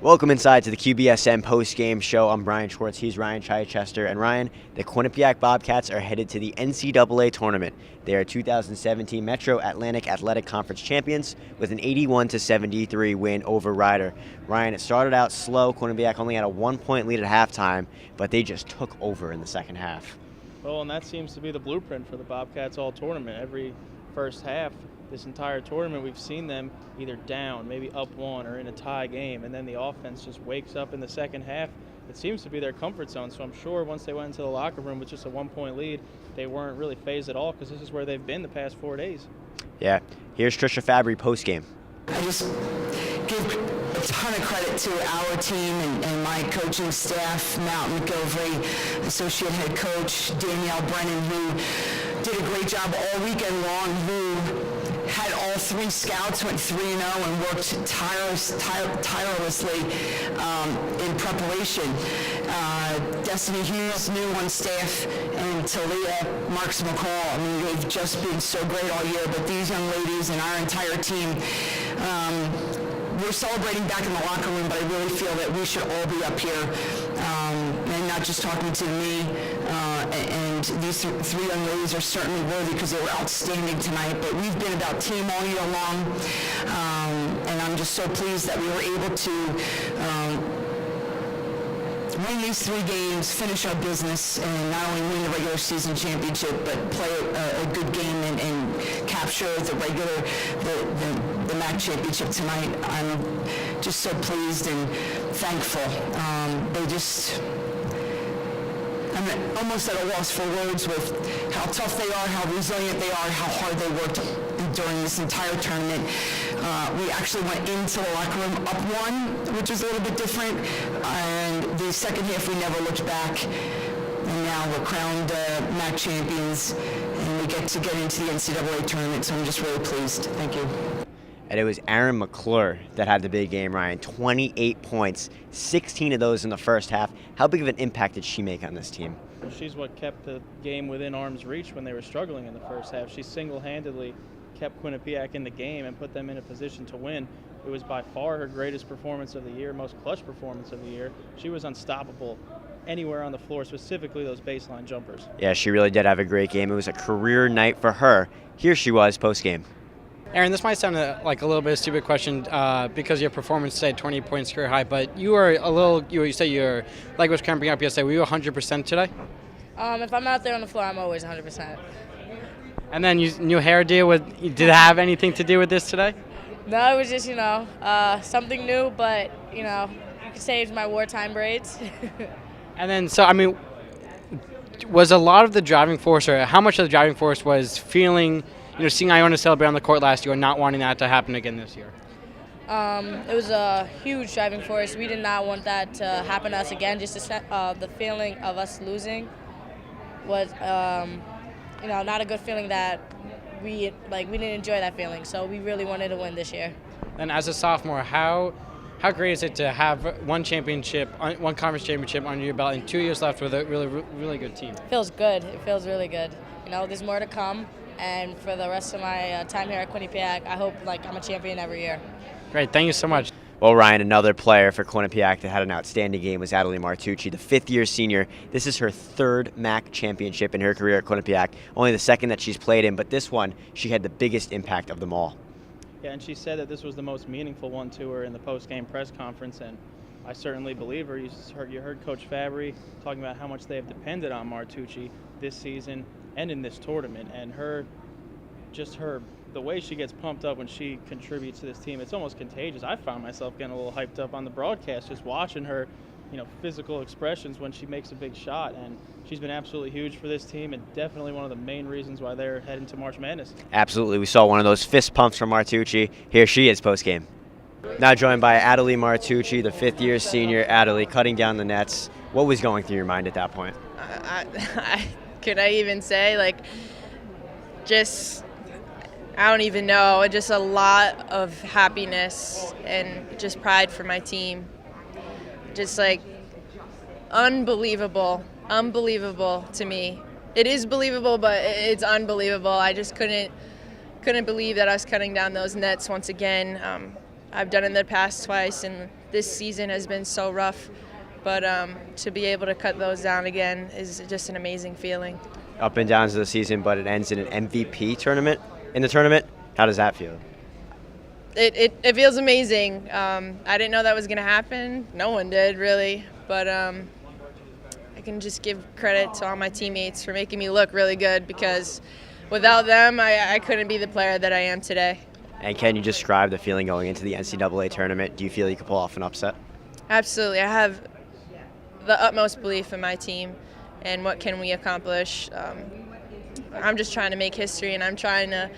Welcome inside to the QBSN postgame show. I'm Bryan Schwartz. He's Ryan Chichester. And Ryan, the Quinnipiac Bobcats are headed to the NCAA tournament. They are 2017 Metro Atlantic Athletic Conference champions with an 81-73 win over Rider. Ryan, it started out slow. Quinnipiac only had a 1-point lead at halftime, but they just took over in the second half. Well, and that seems to be the blueprint for the Bobcats all tournament. Every first half, this entire tournament, we've seen them either down, maybe up one, or in a tie game, and then the offense just wakes up in the second half. It seems to be their comfort zone, so I'm sure once they went into the locker room with just a 1-point lead, they weren't really phased at all because this is where they've been the past 4 days. Yeah, here's Trisha Fabry postgame. I just give a ton of credit to our team and my coaching staff, Matt McGilvery, associate head coach, Danielle Brennan, who did a great job all weekend long, who had all three scouts, went 3-0 and worked tirelessly in preparation. Destiny Hughes, new on staff, and Talia Marks McCall. I mean, they've just been so great all year, but these young ladies and our entire team, we're celebrating back in the locker room, but I really feel that we should all be up here and not just talking to me. And these three young ladies are certainly worthy because they were outstanding tonight, but we've been about team all year long, and I'm just so pleased that we were able to win these 3 games, finish our business, and not only win the regular season championship, but play a good game and capture the MAAC Championship tonight. I'm just so pleased and thankful. I'm almost at a loss for words with how tough they are, how resilient they are, how hard they worked during this entire tournament. We actually went into the locker room up 1, which was a little bit different, and the second half we never looked back. And now we're crowned MAAC champions, and we get into the NCAA tournament, so I'm just really pleased. Thank you. And it was Aaron McClure that had the big game, Ryan. 28 points, 16 of those in the first half. How big of an impact did she make on this team? Well, she's what kept the game within arm's reach when they were struggling in the first half. She single-handedly kept Quinnipiac in the game and put them in a position to win. It was by far her greatest performance of the year, most clutch performance of the year. She was unstoppable anywhere on the floor, specifically those baseline jumpers. Yeah, she really did have a great game. It was a career night for her. Here she was post-game. Aaron, this might sound like a little bit of a stupid question because your performance said 20 points career high, but you were you said your leg was cramping up yesterday. Were you 100% today? If I'm out there on the floor, I'm always 100%. And then new hairdo, did it have anything to do with this today? No, it was just, something new, but, you could say it's my wartime braids. And then, so, I mean, was a lot of the driving force, or how much of the driving force was feeling, seeing Iona celebrate on the court last year and not wanting that to happen again this year? It was a huge driving force. We did not want that to happen to us again. Just the feeling of us losing was, not a good feeling that we didn't enjoy that feeling. So we really wanted to win this year. And as a sophomore, how great is it to have one conference championship under your belt and 2 years left with a really, really good team? It feels good. It feels really good. There's more to come. And for the rest of my time here at Quinnipiac, I hope I'm a champion every year. Great, thank you so much. Well, Ryan, another player for Quinnipiac that had an outstanding game was Adelie Martucci, the 5th-year senior. This is her 3rd MAAC championship in her career at Quinnipiac, only the 2nd that she's played in, but this one, she had the biggest impact of them all. Yeah, and she said that this was the most meaningful one to her in the post-game press conference, and I certainly believe her. You heard Coach Fabry talking about how much they have depended on Martucci this season and in this tournament, and the way she gets pumped up when she contributes to this team, it's almost contagious. I found myself getting a little hyped up on the broadcast just watching her, physical expressions when she makes a big shot, and she's been absolutely huge for this team and definitely one of the main reasons why they're heading to March Madness. Absolutely. We saw one of those fist pumps from Martucci. Here she is post-game. Now joined by Adelie Martucci, the 5th-year senior. Adelie, cutting down the nets. What was going through your mind at that point? Could I even say, I don't even know, just a lot of happiness and just pride for my team. Just unbelievable to me. It is believable, but it's unbelievable. I just couldn't believe that I was cutting down those nets once again. I've done it in the past twice, and this season has been so rough, but to be able to cut those down again is just an amazing feeling. Up and downs of the season, but it ends in an MVP tournament. In the tournament, how does that feel? It feels amazing. I didn't know that was going to happen. No one did, really. But I can just give credit to all my teammates for making me look really good, because without them, I couldn't be the player that I am today. And can you describe the feeling going into the NCAA tournament? Do you feel you could pull off an upset? Absolutely. I have the utmost belief in my team and what can we accomplish. I'm just trying to make history, and I'm trying to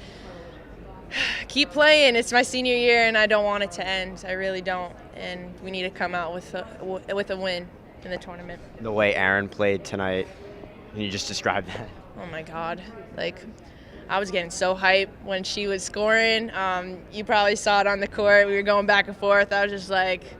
keep playing. It's my senior year, and I don't want it to end. I really don't. And we need to come out with a win in the tournament. The way Aaron played tonight, can you just describe that? Oh my God! I was getting so hyped when she was scoring. You probably saw it on the court. We were going back and forth. I was just like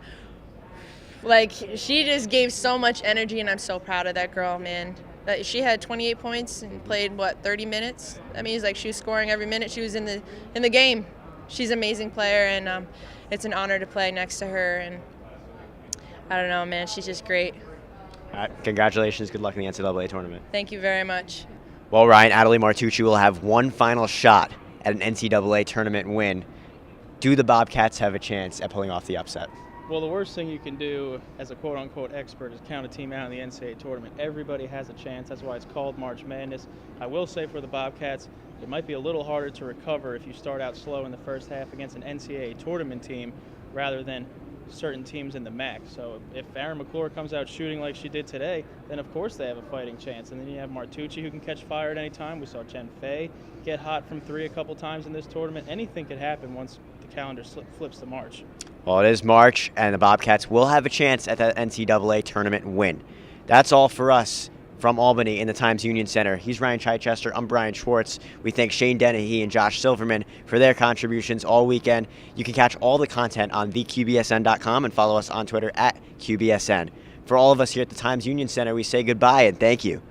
she just gave so much energy, and I'm so proud of that girl, man. That she had 28 points and played 30 minutes. That means she was scoring every minute she was in the game. She's an amazing player, and it's an honor to play next to her. And I don't know, man, she's just great. All right, congratulations. Good luck in the NCAA tournament. Thank you very much. Well, Ryan, Adelaide Martucci will have one final shot at an NCAA tournament win. Do the Bobcats have a chance at pulling off the upset? Well, the worst thing you can do as a quote-unquote expert is count a team out in the NCAA tournament. Everybody has a chance. That's why it's called March Madness. I will say for the Bobcats, it might be a little harder to recover if you start out slow in the first half against an NCAA tournament team rather than certain teams in the MAAC. So if Aaron McClure comes out shooting like she did today, then of course they have a fighting chance. And then you have Martucci, who can catch fire at any time. We saw Jen Fay get hot from three a couple times in this tournament. Anything could happen once the calendar flips to March. Well, it is March, and the Bobcats will have a chance at that NCAA tournament win. That's all for us from Albany in the Times Union Center. He's Ryan Chichester. I'm Bryan Schwartz. We thank Shane Dennehy and Josh Silverman for their contributions all weekend. You can catch all the content on theqbsn.com and follow us on Twitter at QBSN. For all of us here at the Times Union Center, we say goodbye and thank you.